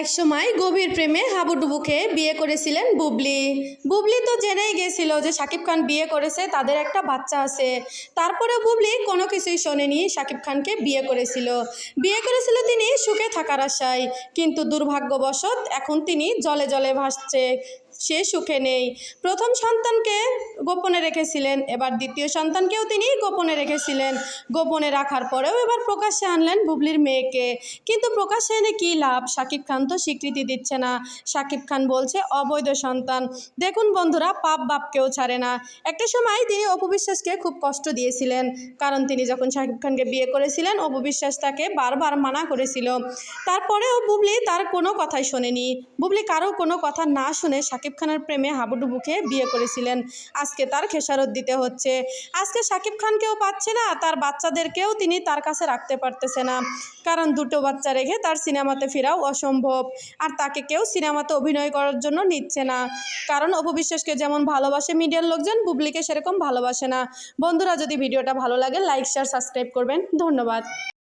একসময় গভীর প্রেমে হাবুডুবুকে বিয়ে করেছিলেন বুবলি। বুবলি তো জেনেই গেছিল যে শাকিব খান বিয়ে করেছে, তাদের একটা বাচ্চা আছে। তারপরে বুবলি কোনো কিছুই শোনেনি, শাকিব খানকে বিয়ে করেছিল তিনি সুখে থাকার আশায়। কিন্তু দুর্ভাগ্যবশত এখন তিনি জলে জলে ভাসছে, সে সুখে নেই। প্রথম সন্তানকে গোপনে রেখেছিলেন, এবার দ্বিতীয় সন্তানকেও তিনি গোপনে রেখেছিলেন। গোপনে রাখার পরেও এবার প্রকাশ্যে আনলেন বুবলির মেয়েকে। কিন্তু প্রকাশ্যে এনে কী লাভ? শাকিব খান তো স্বীকৃতি দিচ্ছে না। শাকিব খান বলছে অবৈধ সন্তান। দেখুন বন্ধুরা, পাপ বাপকেও ছাড়ে না। একটা সময় তিনি অপু বিশ্বাসকে খুব কষ্ট দিয়েছিলেন, কারণ তিনি যখন শাকিব খানকে বিয়ে করেছিলেন অপু বিশ্বাস তাকে বারবার মানা করেছিল। তারপরেও বুবলি তার কোনো কথাই শোনেনি। বুবলি কারো কোনো কথা না শুনে শাকিব খানের প্রেমে হাবুডুবুকে বিয়ে করেছিলেন। আজকে তার খেসারত দিতে হচ্ছে। আজকে শাকিব খানকেও পাচ্ছে না, তার বাচ্চাদেরকেও তিনি তার কাছে রাখতে পারতেছে না, কারণ দুটো বাচ্চা রেখে তার সিনেমাতে ফেরাও অসম্ভব। আর তাকে কেউ সিনেমাতে অভিনয় করার জন্য নিচ্ছে না, কারণ অপু বিশ্বাসকে যেমন ভালোবাসে মিডিয়ার লোকজন, বুবলিকে সেরকম ভালোবাসে না। বন্ধুরা, যদি ভিডিওটা ভালো লাগে লাইক শেয়ার সাবস্ক্রাইব করবেন। ধন্যবাদ।